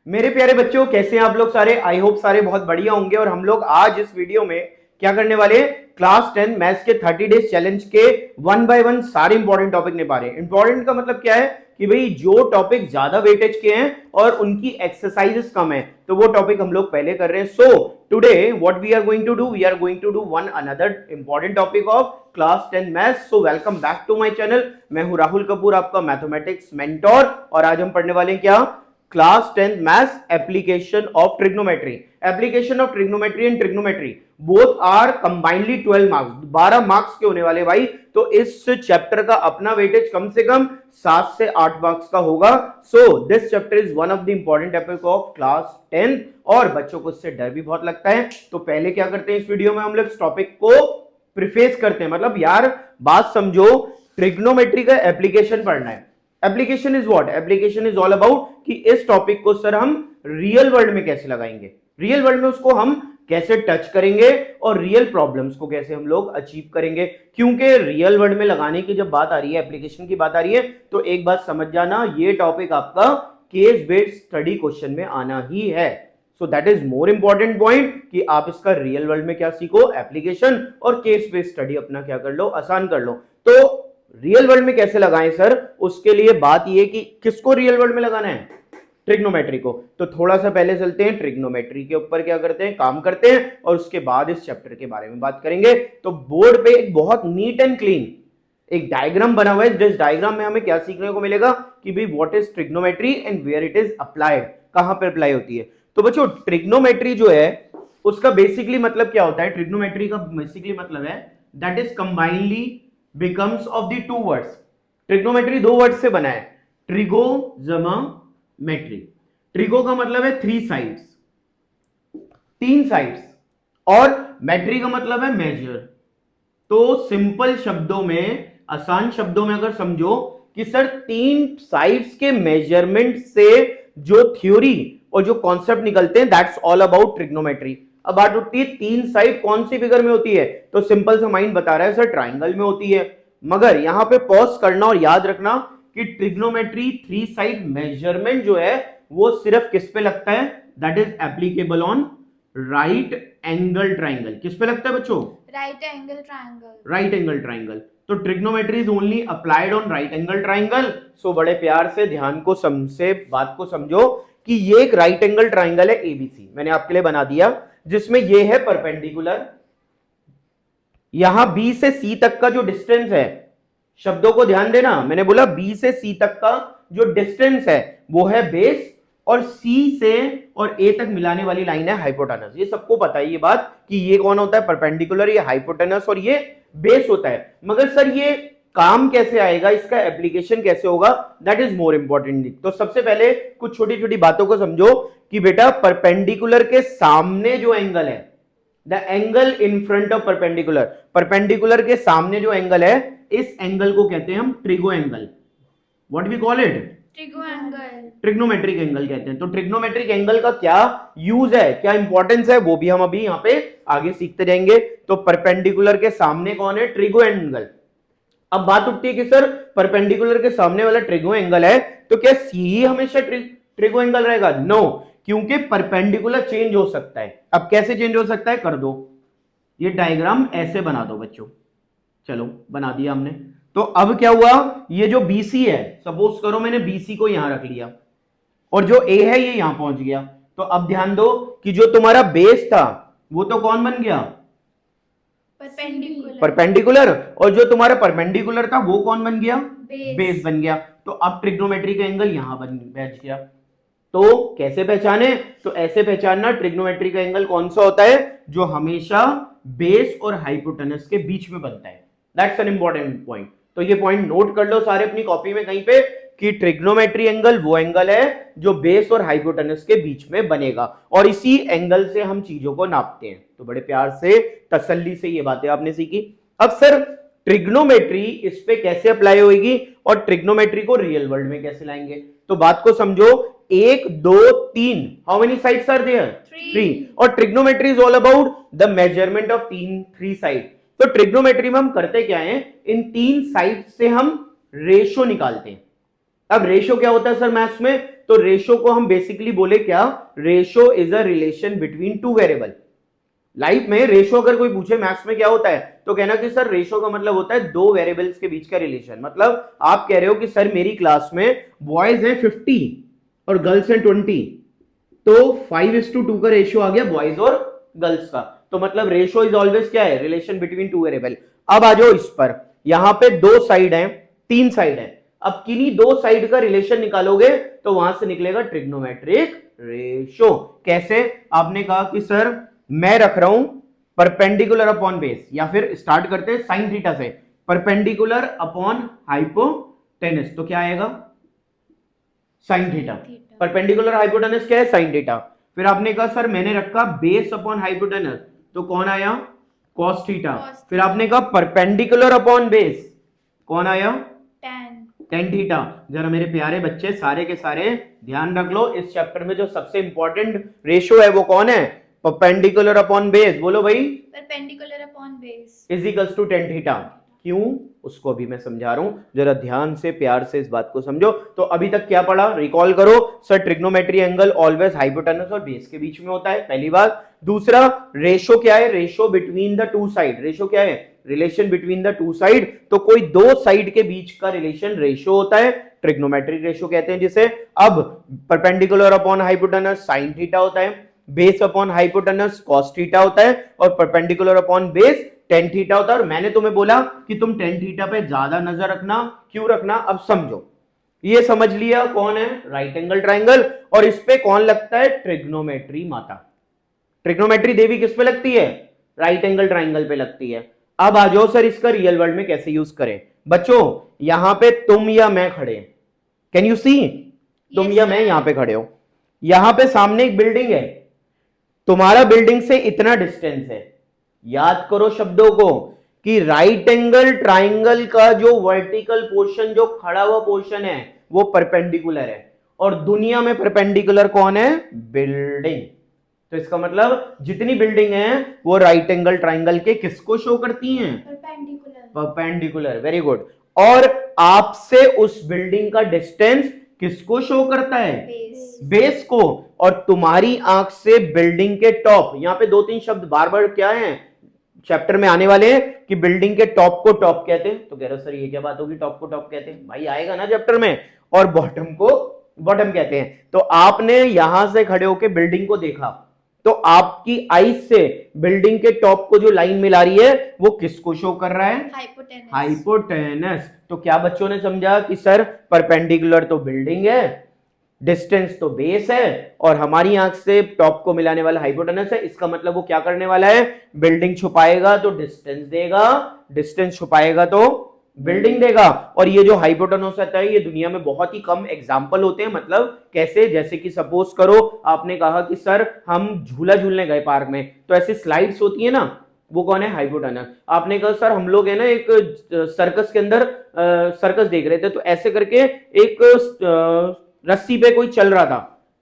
मेरे प्यारे बच्चों, कैसे हैं आप लोग सारे? आई होप सारे बहुत बढ़िया होंगे। और हम लोग आज इस वीडियो में क्या करने वाले हैं? क्लास 10 मैथ्स के 30 डेज चैलेंज के वन बाय वन सारे इंपॉर्टेंट टॉपिक निभा रहे हैं। इंपॉर्टेंट का मतलब क्या है कि भाई जो टॉपिक ज्यादा वेटेज के हैं और उनकी एक्सरसाइजेस कम है, तो वो टॉपिक हम लोग पहले कर रहे हैं। So today what we are going to do, we are going to do one another important topic of class 10 maths. So welcome back to my channel. मैं हूं राहुल कपूर, आपका मैथमेटिक्स मेंटोर, और आज हम पढ़ने वाले हैं क्या? Class 10 maths application of trigonometry. Application of trigonometry and trigonometry both are combinely 12 marks, 12 marks के होने वाले भाई। तो इस चैप्टर का अपना वेटेज कम से कम 7 से 8 मार्क्स का होगा। So this chapter is one of the important topic of class 10 और बच्चों को इससे डर भी बहुत लगता है। तो पहले क्या करते हैं, इस वीडियो में हम लोग इस टॉपिक को प्रिफेस करते हैं। मतलब यार बात समझो, ट्रिग्नोमेट्री का एप्लीकेशन पढ़ना है। Application is what? Application is all about कि इस टॉपिक को सर हम रियल वर्ल्ड में कैसे लगाएंगे, रियल वर्ल्ड में उसको हम कैसे टच करेंगे और रियल प्रॉब्लम्स को कैसे हम लोग अचीव करेंगे। क्योंकि रियल वर्ल्ड में लगाने की जब बात आ रही है, एप्लीकेशन की बात आ रही है, तो एक बात समझ जाना, ये टॉपिक आपका केस बेस्ड स्टडी क्वेश्चन में आना ही है। So that is more important point कि आप इसका रियल वर्ल्ड में क्या सीखो, एप्लीकेशन, और केस बेस्ड स्टडी अपना क्या कर लो, आसान कर लो। तो रियल वर्ल्ड में कैसे लगाएं सर, उसके लिए बात यह कि किसको रियल वर्ल्ड में लगाना है? ट्रिग्नोमेट्री को। तो थोड़ा सा पहले चलते हैं, ट्रिग्नोमेट्री के ऊपर क्या करते हैं, काम करते हैं, और उसके बाद इस चैप्टर के बारे में बात करेंगे। तो बोर्ड पे एक बहुत नीट एंड क्लीन एक डायग्राम बना हुआ है। जिस डायग्राम में हमें क्या सीखने को मिलेगा कि भाई what is trigonometry and where it is applied, कहां पर अप्लाई होती है। तो बच्चों ट्रिग्नोमेट्री जो है उसका बेसिकली मतलब क्या होता है? ट्रिग्नोमेट्री का बेसिकली मतलब है that is combinedly becomes of the two words. Trigonometry दो वर्ड से बना है, ट्रिगो जमा मेट्री। ट्रिगो का मतलब है थ्री साइड्स, तीन साइड्स, और मेट्री का मतलब है मेजर। तो सिंपल शब्दों में, आसान शब्दों में अगर समझो कि सर तीन साइड्स के मेजरमेंट से जो थ्योरी और जो कॉन्सेप्ट निकलते हैं, दैट्स ऑल अबाउट ट्रिग्नोमेट्री। अब बात उठती है तीन साइड कौन सी फिगर में होती है, तो सिंपल सा माइंड बता रहा है सर ट्राइंगल में होती है। मगर यहां पे पॉज करना और याद रखना कि ट्रिग्नोमेट्री थ्री साइड मेजरमेंट जो है वो सिर्फ किस पे लगता है? That is applicable on right angle triangle. किस पे लगता है बच्चों? Right angle triangle. Right angle triangle. तो trigonometry is only applied on right angle triangle. So बड़े प्यार से ध्यान को से बात को समझो कि ये एक राइट एंगल ट्राइंगल है एबीसी, मैंने आपके लिए बना दिया, जिसमें ये है परपेंडिकुलर। यहां बी से सी तक का जो डिस्टेंस है, शब्दों को ध्यान देना, मैंने बोला बी से सी तक का जो डिस्टेंस है वो है बेस, और सी से और ए तक मिलाने वाली लाइन है हाइपोटेनस। ये सबको पता है ये बात कि ये कौन होता है? परपेंडिकुलर, ये हाइपोटेनस, और ये बेस होता है। मगर सर ये काम कैसे आएगा, इसका एप्लीकेशन कैसे होगा, दैट इज मोर इंपॉर्टेंट। तो सबसे पहले कुछ छोटी छोटी बातों को समझो कि बेटा परपेंडिकुलर के सामने जो एंगल है, the angle in front of perpendicular, perpendicular के सामने जो एंगल है, इस एंगल को कहते हैं हम trigo angle. What we call it? Trigo angle. Trigonometric angle कहते हैं। तो ट्रिग्नोमेट्रिक एंगल का क्या यूज है, क्या इंपॉर्टेंस है, वो भी हम अभी यहाँ पे आगे सीखते जाएंगे। तो परपेंडिकुलर के सामने कौन है? Trigo angle. अब बात उठती है कि सर परपेंडिकुलर के सामने वाला ट्रिगो एंगल है, तो क्या सी ही हमेशा ट्रिगो एंगल रहेगा? नो, क्योंकि परपेंडिकुलर चेंज हो सकता है। अब कैसे चेंज हो सकता है? कर दो, ये डायग्राम ऐसे बना दो बच्चों। चलो बना दिया हमने। तो अब क्या हुआ, ये जो BC है, सपोज करो मैंने BC को यहां रख लिया, और जो A है ये यहां पहुंच गया। तो अब ध्यान दो कि जो तुम्हारा बेस था वो तो कौन बन गया? परपेंडिकुलर। परपेंडिकुलर। और जो तुम्हारा परपेंडिकुलर था वो कौन बन गया? बेस। बेस बन गया। तो अब ट्रिग्नोमेट्री का एंगल यहां बैठ गया। तो कैसे पहचाने? तो ऐसे पहचानना ट्रिग्नोमेट्री का एंगल कौन सा होता है? जो हमेशा बेस और हाइपोटेनस के बीच में बनता है। That's an important point. तो ये पॉइंट नोट कर लो सारे अपनी कॉपी में कहीं पे कि ट्रिग्नोमेट्री एंगल वो एंगल है जो बेस और हाइपोटेनस के बीच में बनेगा, और इसी एंगल से हम चीजों को नापते हैं। तो बड़े प्यार से तसल्ली से ये बातें आपने सीखी। अब सर ट्रिग्नोमेट्री इस पे कैसे अप्लाई होगी और ट्रिग्नोमेट्री को रियल वर्ल्ड में कैसे लाएंगे? तो बात को समझो, एक दो तीन, how many sides are there? Three. और trigonometry is all about the measurement of three side. तो ट्रिग्नोमेट्री में हम करते क्या है, इन तीन साइड से हम रेशो निकालते हैं। अब रेशो क्या होता है सर मैथ्स में? तो रेशो को हम बेसिकली बोले क्या, ratio is a relation between two variable. Life में रेशो अगर कोई पूछे मैथ्स में क्या होता है, तो कहना कि सर रेशो का मतलब होता है दो वेरिएबल्स के बीच का रिलेशन। मतलब आप कह रहे हो कि सर मेरी क्लास में बॉयज हैं 50 और गर्ल्स हैं 20, तो 5:2 का रेशियो आ गया बॉयज और गर्ल्स का। तो मतलब रेशियो इज ऑलवेज क्या है, रिलेशन बिटवीन टू वेरिएबल। अब आ जाओ इस पर, यहां पे दो साइड हैं, तीन साइड है। अब किन्हीं दो साइड का रिलेशन निकालोगे तो वहां से निकलेगा ट्रिग्नोमेट्रिक रेशियो। कैसे? आपने कहा कि सर मैं रख रहा हूं परपेंडिकुलर अपॉन बेस, या फिर स्टार्ट करते हैं साइन थीटा से, परपेंडिकुलर अपॉन हाइपोटेनस, तो क्या आएगा? Sine theta. परपेंडिकुलर हाइपोटेनस क्या है? Sine theta. फिर आपने कहा सर मैंने रखा बेस अपॉन हाइपोटेनस, तो कौन आया? Cos theta. फिर आपने कहा परपेंडिकुलर अपॉन बेस, कौन आया? Tan theta. जरा मेरे प्यारे बच्चे सारे के सारे ध्यान रख लो, इस चैप्टर में जो सबसे इंपॉर्टेंट रेशियो है वो कौन है? Perpendicular upon base. बोलो भाई। Perpendicular upon base is equals to tan theta. क्यों? उसको अभी मैं समझा रहा हूं, जरा ध्यान से प्यार से इस बात को समझो। तो अभी तक क्या पढ़ा, रिकॉल करो। Sir trigonometry angle always hypotenuse और बेस के बीच में होता है, पहली बात। दूसरा, रेशो क्या है? Ratio between the two side. Ratio क्या है? Relation between the two side. तो कोई दो साइड के बीच का रिलेशन रेशो होता है, ट्रिग्नोमेट्रिक रेशो कहते हैं जिसे। अब perpendicular upon hypotenuse sine theta होता है, base upon hypotenuse cos theta होता है, और perpendicular upon base ten theta होता है। और मैंने तुम्हें बोला कि तुम टेन थीटा पे ज्यादा नजर रखना। क्यों रखना? अब समझो। ये समझ लिया कौन है? Right angle triangle. और इस पे कौन लगता है? ट्रिग्नोमेट्री माता। ट्रिग्नोमेट्री देवी किस पे लगती है? राइट एंगल ट्राइंगल पे लगती है। अब आ जाओ सर इसका रियल वर्ल्ड में कैसे यूज करें। बच्चों यहां पे तुम या मैं खड़े, कैन यू सी? तुम या मैं यहां पे खड़े हो, यहां पे सामने एक बिल्डिंग है, तुम्हारा बिल्डिंग से इतना डिस्टेंस है। याद करो शब्दों को कि राइट एंगल ट्राइंगल का जो वर्टिकल पोर्शन, जो खड़ा हुआ पोर्शन है, वो परपेंडिकुलर है। और दुनिया में परपेंडिकुलर कौन है? बिल्डिंग। तो इसका मतलब जितनी बिल्डिंग है वो राइट एंगल ट्राइंगल के किसको शो करती हैं? परपेंडिकुलर। Perpendicular, very good. और आपसे उस बिल्डिंग का डिस्टेंस किसको शो करता है? बेस को। और तुम्हारी आंख से बिल्डिंग के टॉप, यहां पे दो तीन शब्द बार बार क्या है चैप्टर में आने वाले हैं कि बिल्डिंग के टॉप को टॉप कहते हैं। तो कह रहे हो सर ये क्या बात होगी, टॉप को टॉप कहते हैं? भाई आएगा ना चैप्टर में। और बॉटम को बॉटम कहते हैं। तो आपने यहां से खड़े होकर बिल्डिंग को देखा, तो आपकी आईज से बिल्डिंग के टॉप को जो लाइन मिला रही है वो किसको शो कर रहा है? हाइपोटेनस। हाइपोटेनस। तो क्या बच्चों ने समझा कि सर परपेंडिकुलर तो बिल्डिंग है, डिस्टेंस तो बेस है, और हमारी आंख से टॉप को मिलाने वाला हाइपोटेनस है। इसका मतलब वो क्या करने वाला है? बिल्डिंग छुपाएगा तो डिस्टेंस देगा, डिस्टेंस छुपाएगा तो बिल्डिंग देगा। और ये जो हाइपोटेनस होता है ये दुनिया में बहुत ही कम एग्जांपल होते हैं। मतलब कैसे? जैसे कि सपोज करो आपने कहा कि सर हम झूला झूलने गए पार्क में, तो ऐसी स्लाइड्स होती है ना, वो कौन है? हाइपोटेनस। आपने कहा सर हम लोग है ना एक सर्कस के अंदर सर्कस देख रहे थे, तो ऐसे करके एक रस्सी पे कोई चल रहा था,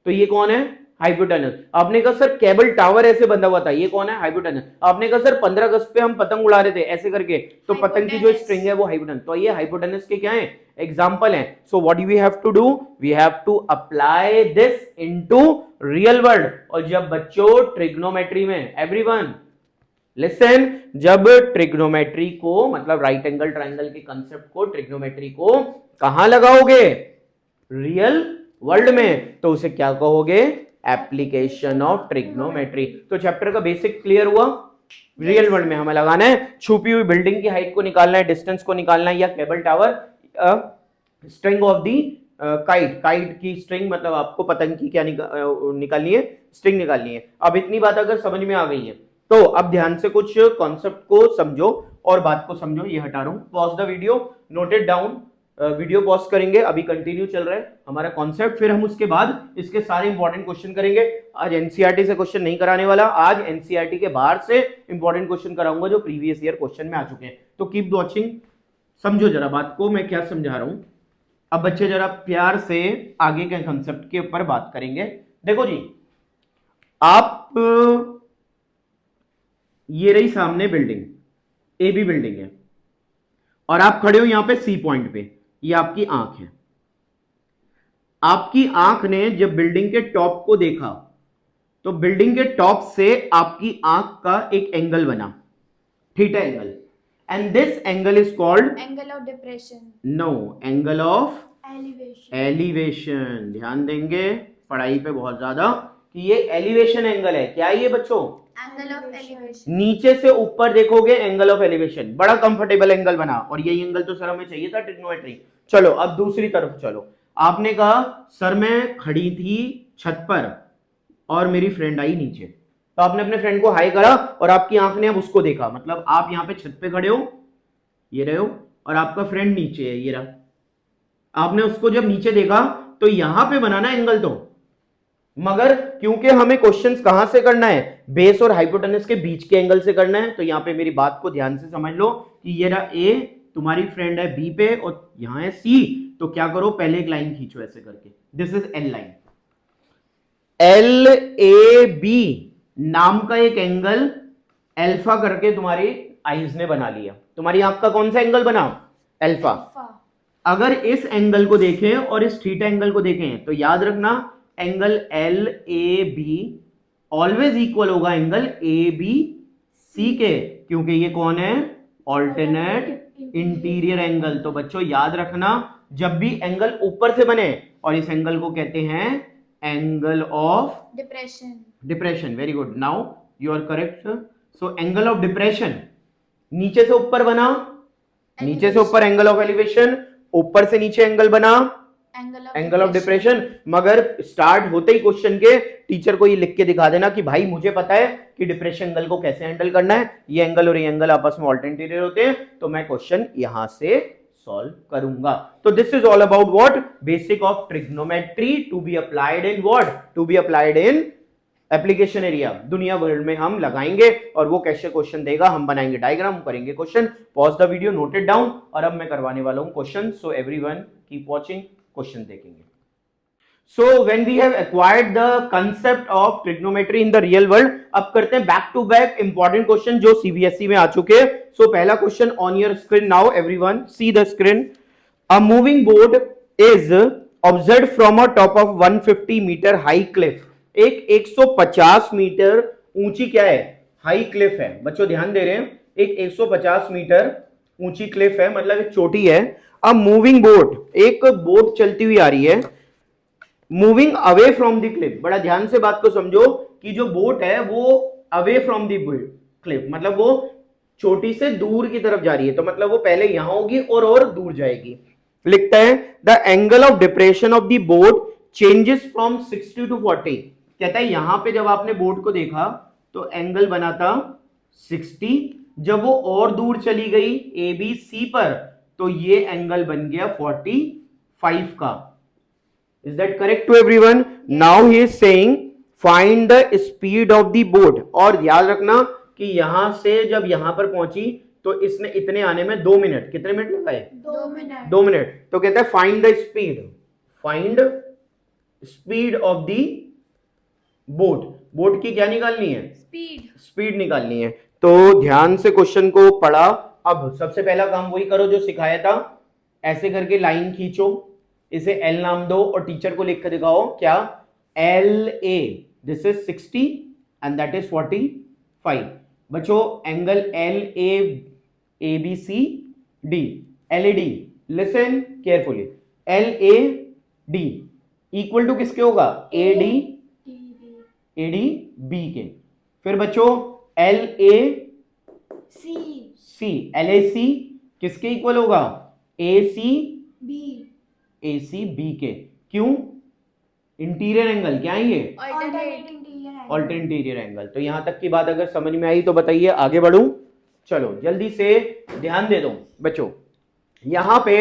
तो ये कौन है? हाइपोटेनस। आपने कहा सर केबल टावर ऐसे बंधा हुआ था, ये कौन है? हाइपोटेनस। आपने कहा सर 15 अगस्त पे हम पतंग उड़ा रहे थे ऐसे करके, तो पतंग की जो स्ट्रिंग है वो हाइपोटेनस। तो ये हाइपोटेनस के क्या है? एग्जांपल हैं। So what we have to do, we have to apply this into real world. और जब बच्चों ट्रिग्नोमेट्री में, एवरीवन लिसन, जब ट्रिग्नोमेट्री को मतलब राइट एंगल ट्राइंगल के कंसेप्ट को, ट्रिग्नोमेट्री को कहां लगाओगे? रियल वर्ल्ड में, तो उसे क्या कहोगे? Application of trigonometry. तो चैप्टर का बेसिक क्लियर हुआ। रियल वर्ल्ड में हमें लगाना है, छुपी हुई बिल्डिंग की हाइट को निकालना है, डिस्टेंस को निकालना है, या cable tower, string of the kite, kite की स्ट्रिंग, मतलब आपको पतंग की क्या निकालनी है? स्ट्रिंग निकालनी है। अब इतनी बात अगर समझ में आ गई है तो अब ध्यान से कुछ कॉन्सेप्ट को समझो और बात को समझो। ये हटा रहा हूं, pause the video, note it down. Video pause करेंगे, अभी कंटिन्यू चल रहा है हमारा कॉन्सेप्ट, फिर हम उसके बाद इसके सारे इंपॉर्टेंट क्वेश्चन करेंगे। आज एनसीईआरटी से क्वेश्चन नहीं कराने वाला, आज एनसीईआरटी के बाहर से इंपॉर्टेंट क्वेश्चन कराऊंगा जो प्रीवियस ईयर क्वेश्चन में आ चुके हैं। तो कीप वॉचिंग, समझो जरा बात को मैं क्या समझा रहा हूं। अब बच्चे जरा प्यार से आगे के कंसेप्ट के ऊपर बात करेंगे। देखो जी, आप ये रही सामने बिल्डिंग, ए बी बिल्डिंग है, और आप खड़े हो यहां पे सी पॉइंट पे, ये आपकी आंख है। आपकी आंख ने जब बिल्डिंग के टॉप को देखा तो बिल्डिंग के टॉप से आपकी आंख का एक एंगल बना, theta angle, and this angle is called Angle of depression. No, angle of Elevation. Elevation. ध्यान देंगे पढ़ाई पे बहुत ज्यादा कि ये एलिवेशन एंगल है। क्या है ये बच्चों? Angle of elevation. नीचे से ऊपर देखोगे एंगल ऑफ एलिवेशन, बड़ा कंफर्टेबल एंगल बना, और यही एंगल तो सर हमें चाहिए था ट्रिग्नोमेट्री। चलो अब दूसरी तरफ चलो। आपने कहा सर मैं खड़ी थी छत पर और मेरी फ्रेंड आई नीचे, तो आपने अपने फ्रेंड को हाई करा और आपकी आंख ने अब उसको देखा, मतलब आप यहाँ पे छत पे खड़े हो, ये रहे हो, और आपका फ्रेंड नीचे है, ये रहा। आपने उसको जब नीचे देखा तो यहां पे बनाना एंगल, तो मगर क्योंकि हमें क्वेश्चंस कहां से करना है, बेस और हाइपोटेनस के बीच के एंगल से करना है, तो यहां पे मेरी बात को ध्यान से समझ लो कि ये रहा ए, तुम्हारी फ्रेंड है बी पे और यहां है सी, तो क्या करो पहले एक लाइन खींचो ऐसे करके, this is L line. L A B नाम का एक एंगल अल्फा करके तुम्हारी आईज ने बना लिया। तुम्हारी आंख का कौन सा एंगल बना? अल्फा। अगर इस एंगल को देखें और इस थीटा एंगल को देखें तो याद रखना angle L A be always equal होगा एंगल ए बी सी के, क्योंकि ये कौन है? Alternate interior angle. तो बच्चों याद रखना जब भी एंगल ऊपर से बने, और इस एंगल को कहते हैं angle of Depression. Depression. Very good, now you are correct. So angle of depression नीचे से ऊपर बना, नीचे से ऊपर एंगल ऑफ एलिवेशन, ऊपर से नीचे एंगल बना एंगल ऑफ डिप्रेशन। मगर स्टार्ट होते ही क्वेश्चन के टीचर को ये लिख के दिखा देना कि भाई मुझे पता है कि डिप्रेशन एंगल को कैसे हैंडल करना है, ये एंगल और ये एंगल आपस में ऑल्टरनेट होते हैं, तो मैं क्वेश्चन यहां से सॉल्व करूंगा। तो this is all about what? Basic of trigonometry to be applied in what? To be applied in application area. दुनिया भर में हम लगाएंगे और वो कैसे क्वेश्चन देगा, हम बनाएंगे डायग्राम, करेंगे question. Pause the video, note it down, और अब मैं करवाने वाला हूं question. So everyone keep watching, question देखेंगे। So when we have acquired the concept of trigonometry in the real world, अब करते हैं back to back important question जो सीबीएसई में आ चुके हैं। सो पहला question on your screen now, everyone see the screen. A moving board is observed from a top of 150 meter high cliff. एक 150 मीटर ऊंची क्या है? हाई क्लिफ है। बच्चों ध्यान दे रहे हैं, एक 150 मीटर ऊंची क्लिफ है, मतलब एक चोटी है। अ मूविंग बोट, एक बोट चलती हुई आ रही है, moving away from the Cliff. बड़ा ध्यान से बात को समझो कि जो बोट है वो अवे फ्रॉम द क्लिफ, मतलब वो चोटी से दूर की तरफ जा रही है, तो मतलब वो पहले यहां होगी और दूर जाएगी। लिखता है the angle of depression of the boat changes from 60 to 40। कहता है यहां पे जब आपने बोट को देखा तो एंगल बना था 60, जब वो और दूर चली गई ए बी सी पर तो ये एंगल बन गया 45 का। Is that correct to everyone? Yes. Now he is saying find the speed of the boat। और याद रखना कि यहां से जब यहां पर पहुंची तो इसने इतने आने में 2 मिनट, कितने मिनट लगाए? 2 मिनट। 2 मिनट। तो कहता है find the speed, find speed of the boat. Boat की क्या निकालनी है? स्पीड निकालनी है। तो ध्यान से क्वेश्चन को पढ़ा। अब सबसे पहला काम वही करो जो सिखाया था, ऐसे करके लाइन खींचो, इसे एल नाम दो और टीचर को लिख कर दिखाओ क्या? L A, this is 60 and that is 45। बच्चों angle L A B C D, L A D, listen carefully, L A D equal to किसके होगा? ए डी बी के। फिर बच्चों L A C, L A सी किसके इक्वल होगा? ए C B के। क्यों? इंटीरियर एंगल क्या है ये? Alternate interior angle. तो यहां तक की बात अगर समझ में आई तो बताइए, आगे बढ़ूं? चलो जल्दी से ध्यान दे दो बच्चों। यहां पे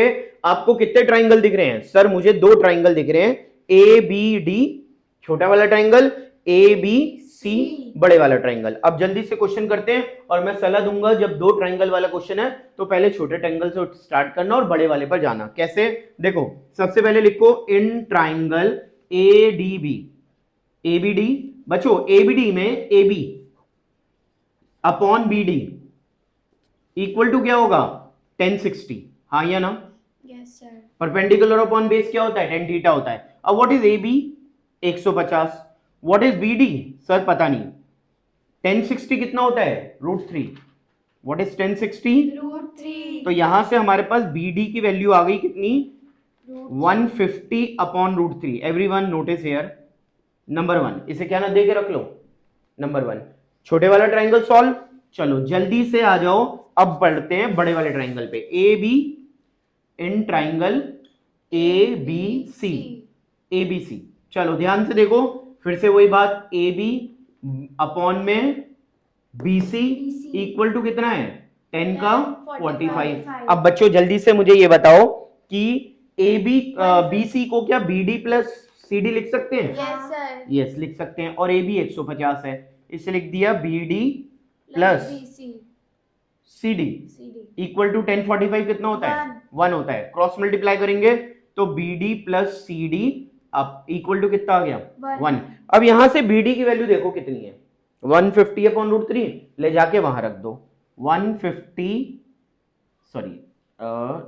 आपको कितने ट्राइंगल दिख रहे हैं? सर मुझे 2 ट्राइंगल दिख रहे हैं, ए बी डी छोटा वाला ट्राइंगल, ए बी सी बड़े वाला ट्राइंगल। अब जल्दी से क्वेश्चन करते हैं, और मैं सलाह दूंगा जब 2 ट्राइंगल वाला क्वेश्चन है तो पहले छोटे ट्राइंगल से स्टार्ट करना और बड़े वाले पर जाना। कैसे? देखो सबसे पहले लिखो in triangle A D B, A B D. बच्चों ए बी डी में A B upon B D equal to क्या होगा? 1060, हाँ या ना? Yes sir. Perpendicular upon base क्या होता है, टेन थीटा होता है। अब what is A B, 150। What is B D, sir पता नहीं। 1060 कितना होता है, √3। What is 1060, √3। तो यहां से हमारे पास बी डी की वैल्यू आ गई कितनी, 150 upon √3। Everyone notice here, number 1 इसे क्या ना दे के रख लो, नंबर 1 छोटे वाला ट्राइंगल सॉल्व। चलो जल्दी से आ जाओ, अब पढ़ते हैं बड़े वाले ट्राइंगल पे। A B in triangle A B C, A B C. चलो ध्यान से देखो, फिर से वही बात, ए बी अपॉन में बी सी इक्वल टू कितना है, 10 का 45। अब बच्चों जल्दी से मुझे ये बताओ कि ए बी बी सी को क्या B D plus C D लिख सकते हैं, यस सर, यस लिख सकते हैं। और ए बी 150 है, इसे लिख दिया B D plus C D equal to 1045 कितना होता है, 1 होता है। क्रॉस मल्टीप्लाई करेंगे तो B D plus C D अब इक्वल टू कितना आ गया, 1। अब यहां से बी डी की वैल्यू देखो कितनी है, 150 अपॉन √3, ले जाके वहां रख दो 150, सॉरी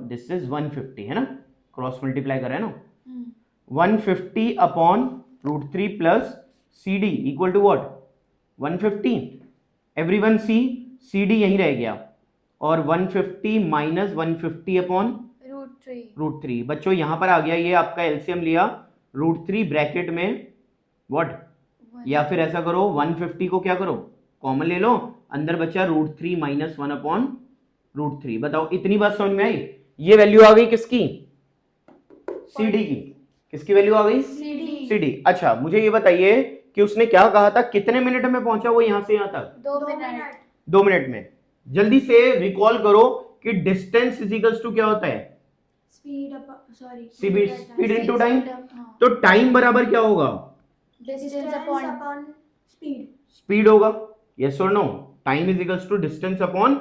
दिस इज 150 है ना, क्रॉस मल्टीप्लाई कर रहे हैं ना, 150 upon √3 plus C D equal to what, 150। Everyone see, C D यहीं रह गया, और 150 माइनस 150 अपॉन √3। बच्चों यहां पर आ गया, ये आपका एलसीएम लिया, √3 ब्रैकेट में व्हाट, या फिर ऐसा करो 150 को क्या करो, कॉमन ले लो, अंदर बचा √3 माइनस 1 अपॉन √3। बताओ इतनी बात समझ में आई। ये वैल्यू आ गई किसकी, सी डी की। किसकी वैल्यू आ गई, सी डी। अच्छा मुझे ये बताइए कि उसने क्या कहा था, कितने मिनट में पहुंचा वो यहां से यहां तक, 2 मिनट। 2 मिनट में। जल्दी से रिकॉल करो कि डिस्टेंस इज इक्वल्स टू क्या होता है, स्पीड इनटू टाइम। तो टाइम बराबर क्या होगा, डिस्टेंस अपॉन स्पीड होगा, यस और no, time is equals to distance upon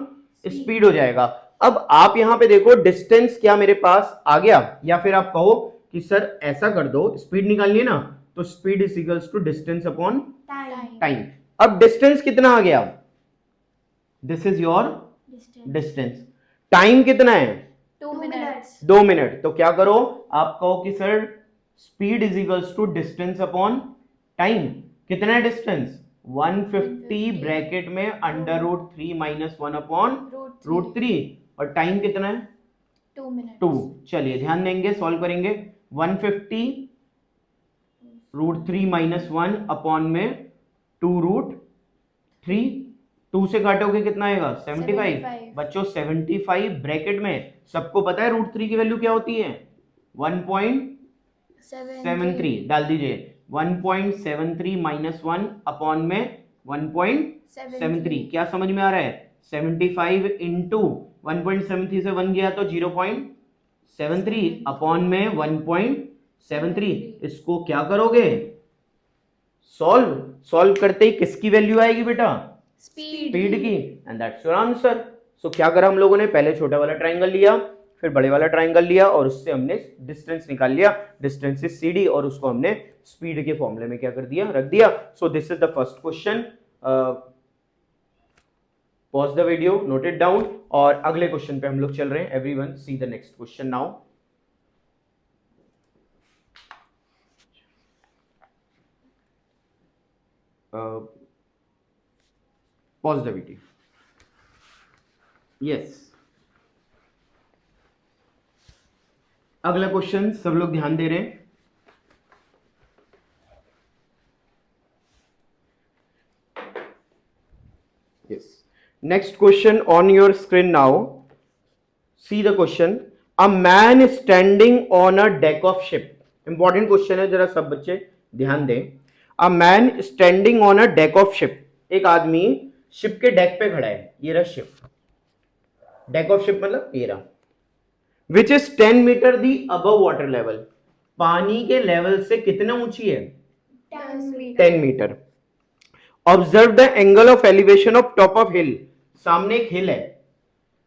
speed हो जाएगा। अब आप यहां पे देखो डिस्टेंस क्या मेरे पास आ गया, या फिर आप कहो कि सर ऐसा कर दो, स्पीड निकालनी है ना, तो speed is equals to distance upon time. अब डिस्टेंस कितना आ गया, this is your distance. Time कितना है, 2 मिनट्स। 2 मिनट। तो क्या करो, आप कहो कि sir speed is equals to distance upon time. कितना है डिस्टेंस, 150 ब्रैकेट में √3 माइनस 1 अपॉन √3, और टाइम कितना है 2 मिनट। 2। चलिए ध्यान देंगे, सॉल्व करेंगे, 150 √3 माइनस 1 अपॉन में 2√3, 2 से काटोगे कितना आएगा, 75। बच्चों 75 ब्रैकेट में, सबको पता है √3 की वैल्यू क्या होती है, 1.73 डाल दीजिए, 1.73 माइनस 1 अपॉन में 1.73। क्या समझ में आ रहा है, 75 इंटू 1.73 से 1 गया तो 0.73 अपॉन में 1.73। इसको क्या करोगे, सॉल्व करते ही किसकी वैल्यू आएगी बेटा, स्पीड की, एंड दैट्स योर आंसर। सो क्या करा हम लोगों ने, पहले छोटा वाला ट्राइंगल लिया, फिर बड़े वाला ट्राइंगल लिया, और उससे हमने डिस्टेंस निकाल लिया, डिस्टेंस इज सी डी, और उसको हमने स्पीड के फॉर्मूले में क्या कर दिया, रख दिया। So this is the first question. Pause the video, note it down, और अगले क्वेश्चन पे हम लोग चल रहे हैं। Everyone see the next question now. Pause the video, yes. अगला क्वेश्चन सब लोग ध्यान दे रहे हैं, yes. Next question on your screen now. See the question. A man standing on a deck of ship. Important question है, जरा सब बच्चे ध्यान दें। A man standing on a deck of ship. एक आदमी शिप के डेक पे खड़ा है, ये रहा शिप, डेक ऑफ शिप मतलब ये रहा, which is 10 metre the above water level. पानी के लेवल से कितना ऊंची है, 10 metre. Observe the angle of elevation of top of hill. सामने एक हिल है,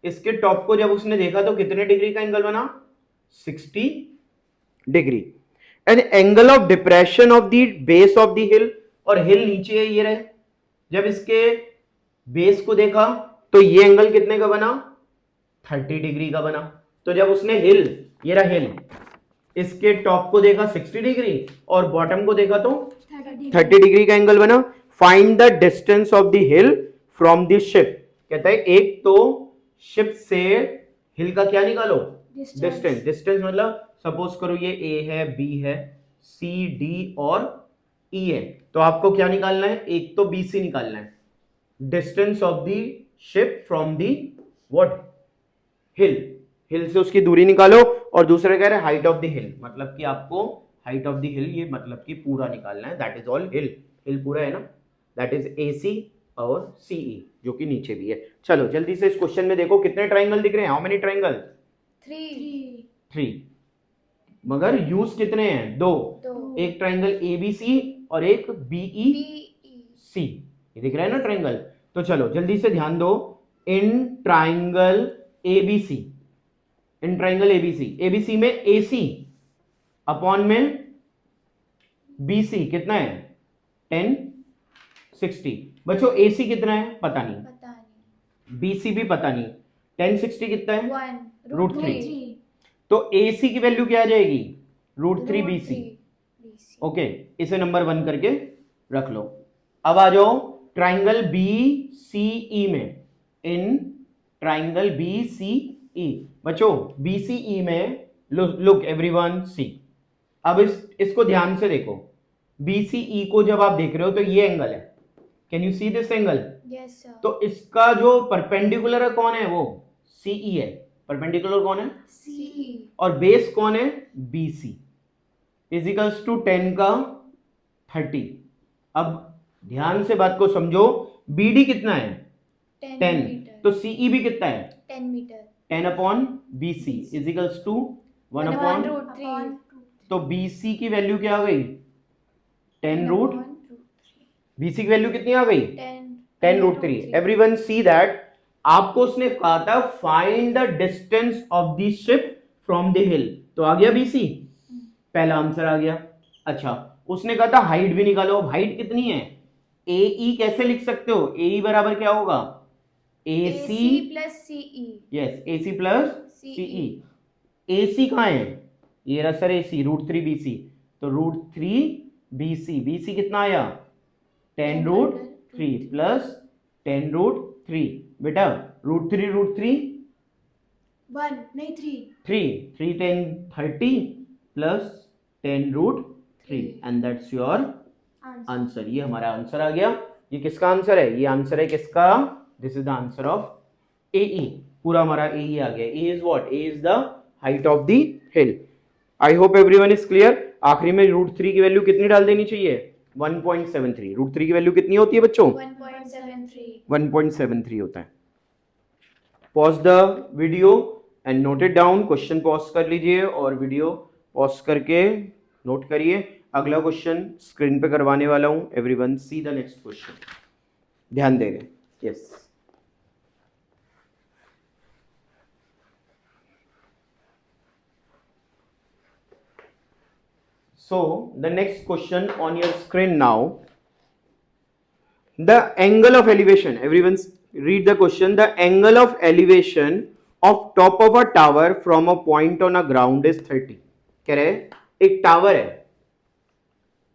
इसके टॉप को जब उसने देखा तो कितने डिग्री का एंगल बना, 60 degree. And angle of depression of the base of the हिल, और हिल नीचे है, ये रहे, जब इसके बेस को देखा तो ये एंगल कितने का बना, 30 डिग्री का बना। तो जब उसने हिल ये रहा हिल, इसके टॉप को देखा 60 डिग्री और बॉटम को देखा तो 30 डिग्री का एंगल बना। Find the distance of the hill from the ship. कहता है एक तो शिप से हिल का क्या निकालो, डिस्टेंस। डिस्टेंस मतलब सपोज करो ये ए है, बी है, सी, डी और ई है, तो आपको क्या निकालना है, एक तो बी सी निकालना है। Distance of the ship from the what, hill, hill से उसकी दूरी निकालो। और दूसरा कह रहे हैं हाइट ऑफ द हिल, मतलब कि आपको हाइट ऑफ द हिल, ये मतलब कि पूरा निकालना है। दैट इज ऑल हिल, हिल पूरा है ना, दैट इज ए सी और सीई जो कि नीचे भी है। चलो जल्दी से इस क्वेश्चन में देखो कितने ट्राइंगल दिख रहे हैं, हाउ मेनी ट्राइंगल, 3। मगर यूज कितने हैं, दो। एक ट्राइंगल ए बी सी और एक बीई सी, ये दिख रहा है ना ट्राइंगल। तो चलो जल्दी से ध्यान दो, in triangle ABC, in triangle ABC, ABC में एसी अपॉन में बीसी कितना है, 10 60। बच्चों एसी कितना है पता नहीं, बीसी भी पता नहीं, 10 60 कितना है, √3। तो AC की वैल्यू क्या आ जाएगी, √3 BC। ओके, इसे नंबर 1 करके रख लो। अब आ जाओ ट्राइंगल BCE में, इन ट्राइंगल BCE। बच्चों BCE में लुक एवरीवन सी, अब इसको ध्यान से देखो। BCE को जब आप देख रहे हो तो ये एंगल है, can you see this angle, yes sir. तो इसका जो परपेंडिकुलर है कौन है, वो CE है। परपेंडिकुलर कौन है, CE, और बेस कौन है, BC इजिकल्स टू 10 का 30। अब ध्यान से बात को समझो, BD कितना है, 10, तो CE भी कितना है, 10 meter, 10 upon BC equals to 1 upon, √3। तो BC की वैल्यू क्या आ गई, 10 BC की वैल्यू कितनी आ गई, 10 √3। एवरीवन सी दैट आपको उसने कहा था find the distance of the ship from the हिल, तो आ गया BC, पहला आंसर आ गया। अच्छा, उसने कहा था हाइट भी निकालो, हाइट कितनी है, AE कैसे लिख सकते हो, AE बराबर क्या होगा, AC plus CE, yes, AC plus CE। AC कहाँ है, ये रहा सर AC, √3 BC, तो √3 BC, BC कितना आया, 10 √3 प्लस 10 √3। बेटा √3 1 नहीं 3 10 30 plus 10 √3 and that's your answer. ये हमारा आंसर आ गया। ये किसका आंसर है, ये आंसर है किसका, this is the answer of AE। पूरा हमारा AE आ गया। A is what, A is the height of the hill. I hope everyone is clear. आखिरी में √3 की वैल्यू कितनी डाल देनी चाहिए, 1.73। √3 की वैल्यू कितनी होती है बच्चों, 1.73 होता है। Pause the video and note it down. Question pause कर लीजिए और वीडियो पॉज करके नोट करिए। अगला क्वेश्चन स्क्रीन पे करवाने वाला हूं। Everyone see the next question, ध्यान देंगे। Yes, so the next question on your screen now, the angle of elevation, everyone read the question, the angle of elevation of top of a tower from a point on a ground is 30। कह रहे एक tower है,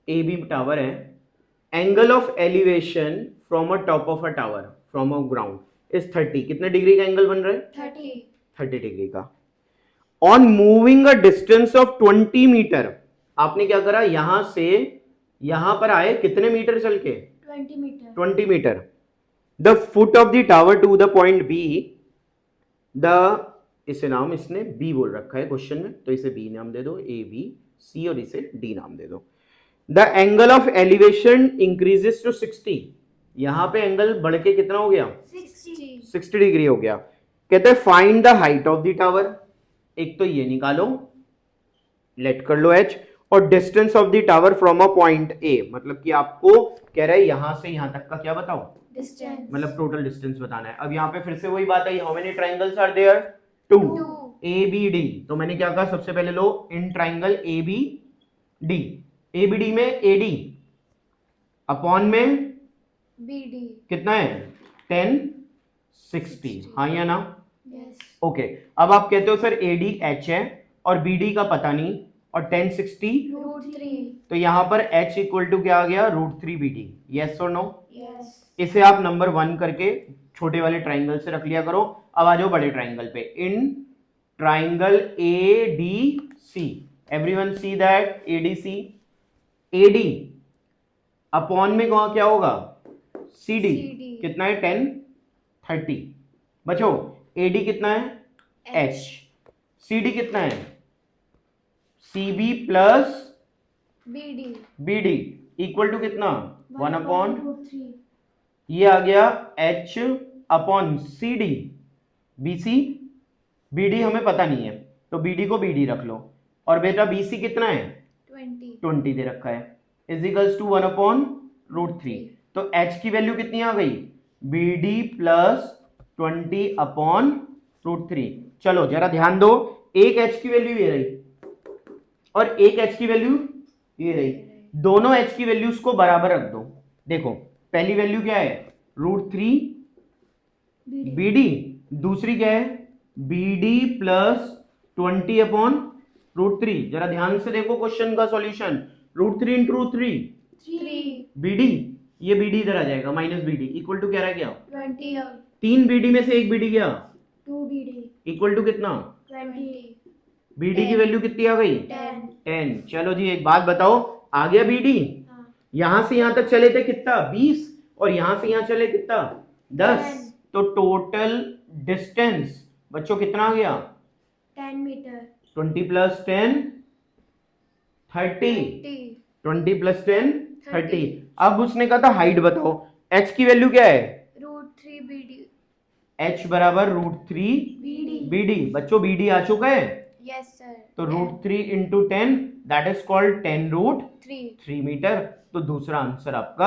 A B tower है, angle of elevation from a top of a tower from a ground is 30। कितने degree का angle बन रहा है, 30 डिग्री का। On moving a distance of 20 meter, आपने क्या करा, यहां से यहां पर आए कितने मीटर चल के, 20 meter. The foot of the tower to the point B, the, इसे नाम इसने बी बोल रखा है क्वेश्चन में, तो इसे बी नाम दे दो, ए बी सी, और इसे डी नाम दे दो। The angle of elevation increases to 60, यहां पे एंगल बढ़ के कितना हो गया, 60 डिग्री हो गया। कहते हैं find the height of the tower, एक तो ये निकालो, लेट कर लो H, और distance of the tower from a point A, मतलब कि आपको कह रहा है यहां से यहां तक का क्या बताओ, डिस्टेंस, मतलब टोटल डिस्टेंस बताना है। अब यहाँ पे फिर से वही बात आई, how many triangles are there, 2 ABD। तो मैंने क्या कहा, सबसे पहले लो इन ट्राइंगल ABD, ABD में AD अपॉन में BD कितना है, 10 60, हाँ या ना, ओके। अब आप कहते हो सर AD H है और BD का पता नहीं, और 10 60, √3। तो यहां पर H इक्वल टू क्या आ गया, √3 BD। यस और नो? यस। इसे आप नंबर 1 करके छोटे वाले ट्राइंगल से रख लिया करो। अब आ जाओ बड़े ट्राइंगल पे। In triangle ADC, everyone see that ADC, AD upon में क्या होगा, CD। कितना है, 10 30। बचो AD कितना है, H। CD कितना है, CB plus BD equal to कितना, 1 अपॉन, √3। ये आ गया H अपॉन CD। BC, BD हमें पता नहीं है, तो BD को BD रख लो। और बेटा BC कितना है, 20 दे रखा है, इजिकल्स टू 1 अपॉन √3। तो H की वैल्यू कितनी आ गई, BD प्लस 20 अपॉन √3। चलो जरा ध्यान दो, एक H की वैल्यू ये रही और एक H की वैल्यू ये रही, दोनों H की वैल्यूज को बराबर रख दो। देखो पहली वैल्यू क्या है, √3 BD, दूसरी क्या है, BD प्लस 20 अपॉन √3। जरा ध्यान से देखो क्वेश्चन का सॉल्यूशन, √3 इंटू √3 BD, ये BD इधर आ जाएगा, माइनस BD इक्वल टू क्या रह गया, 20। 3 BD में से एक BD गया, 2 BD इक्वल टू कितना, 20। BD की वैल्यू कितनी आ गई, 10। चलो जी एक बात बताओ, आ गया BD? यहां से यहां तक चले थे कितना, 20, और यहां से यहां चले कितना, 10। तो टोटल डिस्टेंस बच्चों कितना आ गया, 10 मीटर। 20 plus 10 30, 20 plus 10 30। अब उसने कहा था हाइट बताओ, H की वैल्यू क्या है, √3 BD। H बराबर √3 BD। बच्चों BD आ चुका है, यस सर। तो √3 into 10 that is called 10√3 meter. तो दूसरा आंसर आपका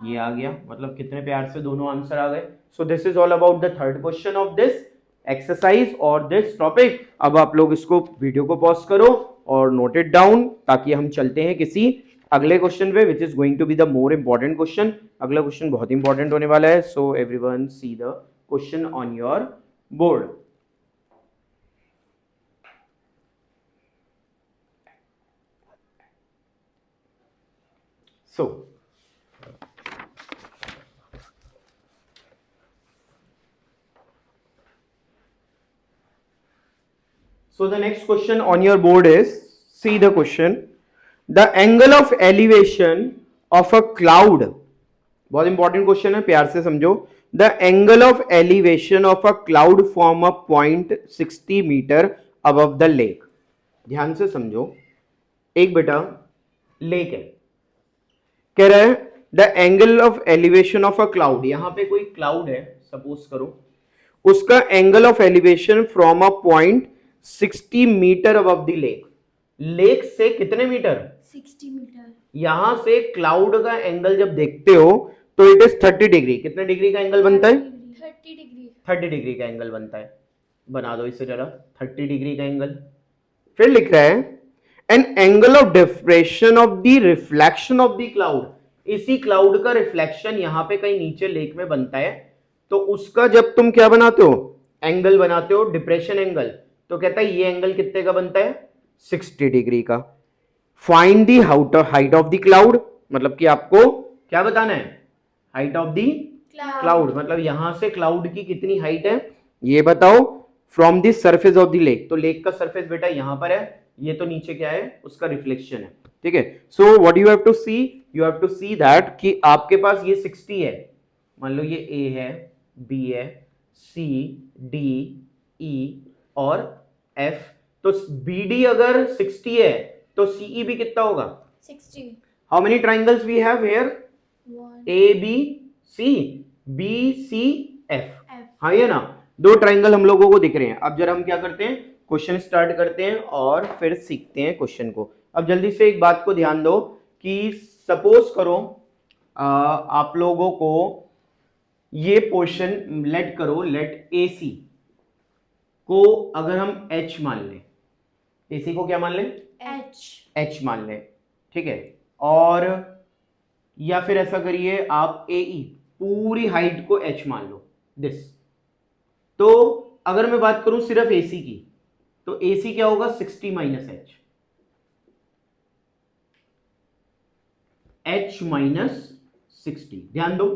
ये आ गया। मतलब कितने प्यार से दोनों आंसर आ गए। So this is all about the third question of this exercise और दिस टॉपिक। अब आप लोग इसको वीडियो को पॉज करो और नोट इट डाउन, ताकि हम चलते हैं किसी अगले क्वेश्चन पे, which is going to be the more important question. अगला क्वेश्चन बहुत इंपॉर्टेंट होने वाला है। So everyone see the question on your board. So the next question on your board is, see the question, the angle of elevation of a cloud, बहुत important question है, प्यार से समझो। The angle of elevation of a cloud from a point 60 meter above the lake। ध्यान से समझो, एक बेटा लेक है, कह रहा है the angle of elevation of a cloud, यहां पे कोई क्लाउड है सपोज करो, उसका angle of elevation from a point 60 meter above the lake. Lake से कितने मीटर, 60 मीटर। यहां से क्लाउड का एंगल जब देखते हो तो इट इज 30 डिग्री। कितने डिग्री का एंगल बनता है, 30 डिग्री। 30 डिग्री का एंगल बनता है। बना दो इसे जरा, 30 डिग्री का एंगल। फिर लिख रहा है an angle of diffraction of the reflection of the cloud, इसी क्लाउड का रिफ्लेक्शन यहां पे कहीं नीचे लेक में बनता है, तो उसका जब तुम क्या बनाते हो, एंगल बनाते हो, डिप्रेशन एंगल, तो कहता है ये एंगल कितने का बनता है, 60 डिग्री का। Find the height of the cloud, मतलब कि आपको क्या बताना है, हाइट ऑफ द क्लाउड, मतलब यहां से क्लाउड की कितनी हाइट है ये बताओ, from the surface of the lake. तो लेक का सरफेस बेटा यहां पर है, ये तो नीचे क्या है, उसका रिफ्लेक्शन है, ठीक है। So what you have to see, you have to see that कि आपके पास ये 60 है, मान लो ये ए है, बी है, सी, डी, ई और एफ, तो बी डी अगर 60 है तो सीई भी कितना होगा, 60। How many triangles we have here, 1 A B C, B C F, हाँ ये ना, दो ट्राइंगल हम लोगों को दिख रहे हैं। अब जरा हम क्या करते हैं, क्वेश्चन स्टार्ट करते हैं और फिर सीखते हैं क्वेश्चन को। अब जल्दी से एक बात को ध्यान दो कि सपोज करो आप लोगों को ये पोर्शन लेट करो, लेट ए सी को अगर हम एच मान लें, एसी को क्या मान लें, एच मान लें, ठीक है। और या फिर ऐसा करिए आप ए ई पूरी हाइट को एच मान लो, दिस। तो अगर मैं बात करूं सिर्फ एसी की, तो AC क्या होगा 60 माइनस H माइनस 60। ध्यान दो,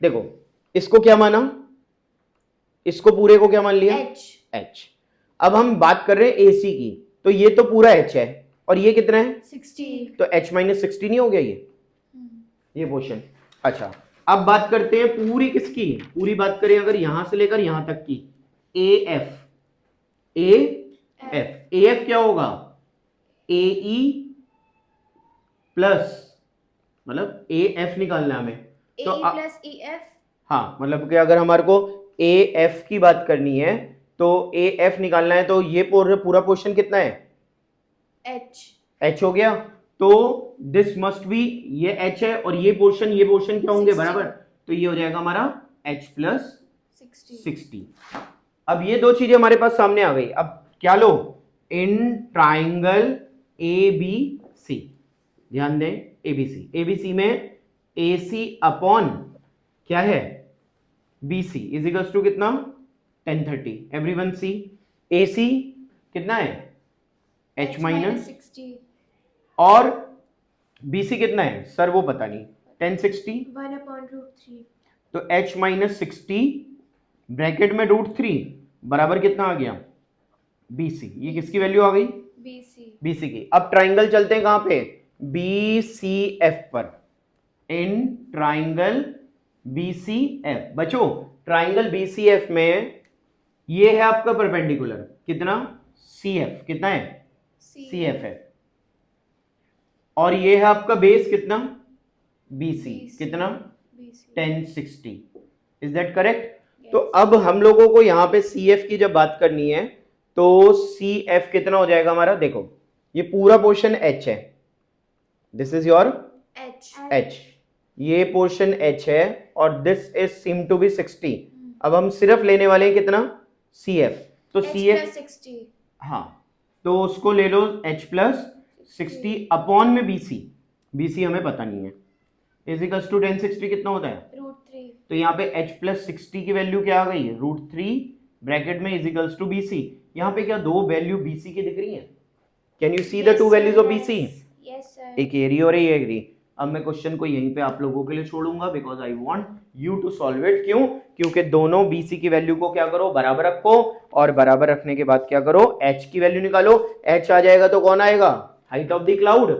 देखो इसको क्या माना, इसको पूरे को क्या मान लिया H। अब हम बात कर रहे हैं AC की, तो ये तो पूरा H है और ये कितना है 60। तो H माइनस 60 नहीं हो गया ये पोर्शन। अच्छा अब बात करते हैं पूरी किसकी, पूरी बात करें अगर यहां से लेकर यहां तक की AF क्या होगा AE प्लस, मतलब AF निकालना है हमें तो AE प्लस EF। हाँ मतलब कि अगर हमारे को AF की बात करनी है तो AF निकालना है तो ये पूरा पोर्शन कितना है H हो गया, तो दिस मस्ट बी, ये H है और ये पोर्शन क्या होंगे 60। बराबर, तो ये हो जाएगा हमारा H प्लस 60। अब ये दो चीजें हमारे पास सामने आ गई। अब क्या लो, इन ट्राइंगल ABC, ध्यान दें ABC में AC अपॉन क्या है BC इज इक्वल्स टू कितना 1030। एवरीवन सी AC कितना है H माइनस 60 और BC कितना है सर वो पता नहीं 1060 1/√3। तो H माइनस 60 ब्रैकेट में √3 बराबर कितना आ गया BC। ये किसकी वैल्यू आ गई BC की। अब ट्राइंगल चलते हैं कहां पे BCF पर, इन ट्राइंगल BCF। बच्चों ट्राइंगल BCF में ये है आपका परपेंडिकुलर कितना CF, कितना है CF है, और ये है आपका बेस कितना BC, कितना 1060। Is that correct? तो अब हम लोगों को यहां पे CF की जब बात करनी है तो CF कितना हो जाएगा हमारा, देखो ये पूरा पोर्शन H है, दिस इज योर H, ये पोर्शन H है और this is seem to be 60। अब हम सिर्फ लेने वाले हैं कितना CF, तो CF 60। हाँ तो उसको ले लो H प्लस 60 अपॉन में BC हमें पता नहीं है, इज इक्वल्स टू 1060 कितना होता है √3। तो यहाँ पे H प्लस 60 की वैल्यू क्या आ गई है √3 ब्रैकेट में इज इक्वल्स टू BC। यहाँ पे क्या दो वैल्यू BC की दिख रही है, can you see the two values of BC, एक एरी और एक एरी। अब मैं क्वेश्चन को यहीं पे आप लोगों के लिए छोड़ूंगा because I want you to solve it. क्यों? क्योंकि दोनों BC की वैल्यू को क्या करो बराबर रखो और बराबर रखने के बाद क्या करो H की वैल्यू निकालो। H आ जाएगा तो कौन आएगा हाइट ऑफ द क्लाउड,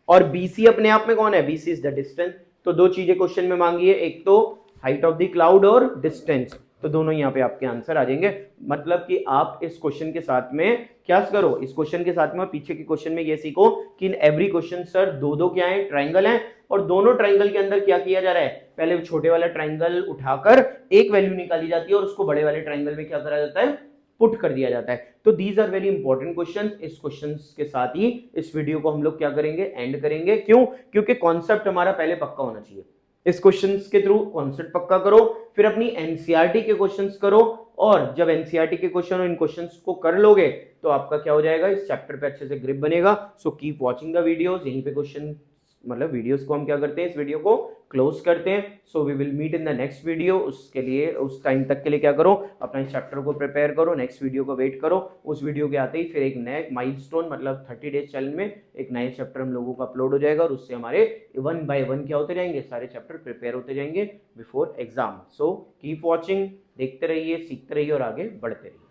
और BC अपने आप में कौन है BC इज द डिस्टेंस। तो दो चीजें क्वेश्चन में मांगी है, एक तो हाइट ऑफ द क्लाउड और डिस्टेंस, तो दोनों यहाँ पे आपके आंसर आ जाएंगे। मतलब कि आप इस क्वेश्चन के साथ में क्या करो, इस क्वेश्चन के साथ में पीछे के क्वेश्चन में ये सीखो कि इन एवरी क्वेश्चन सर दो क्या है ट्राइंगल है, और दोनों ट्राइंगल के अंदर क्या किया जा रहा है, पहले छोटे वाला ट्राइंगल उठाकर एक वैल्यू निकाली जाती है और उसको बड़े वाले ट्राइंगल में क्या करा जाता है पुट कर दिया जाता है। तो these are very important question. इस क्वेश्चन के साथ ही इस वीडियो को हम लोग क्या करेंगे एंड करेंगे। क्यों? क्योंकि कॉन्सेप्ट हमारा पहले पक्का होना चाहिए। इस क्वेश्चंस के थ्रू कॉन्सेप्ट पक्का करो, फिर अपनी एनसीईआरटी के क्वेश्चंस करो, और जब एनसीईआरटी के क्वेश्चन और इन क्वेश्चंस को कर लोगे तो आपका क्या हो जाएगा इस चैप्टर पे अच्छे से ग्रिप बनेगा। So keep watching the videos. यहीं पे क्वेश्चन मतलब वीडियोस को हम क्या करते हैं इस वीडियो को क्लोज करते हैं। So we will meet in the next video. उसके लिए उस टाइम तक के लिए क्या करो अपना इस चैप्टर को प्रिपेयर करो, नेक्स्ट वीडियो को वेट करो। उस वीडियो के आते ही फिर एक नए माइलस्टोन मतलब 30 डेज चैलेंज में एक नए चैप्टर हम लोगों का अपलोड हो जाएगा और उससे हमारे 1 बाय 1 क्या होते जाएंगे सारे चैप्टर प्रिपेयर होते जाएंगे before exam. So keep watching, देखते रहिए, सीखते रहिए और आगे बढ़ते रहिए।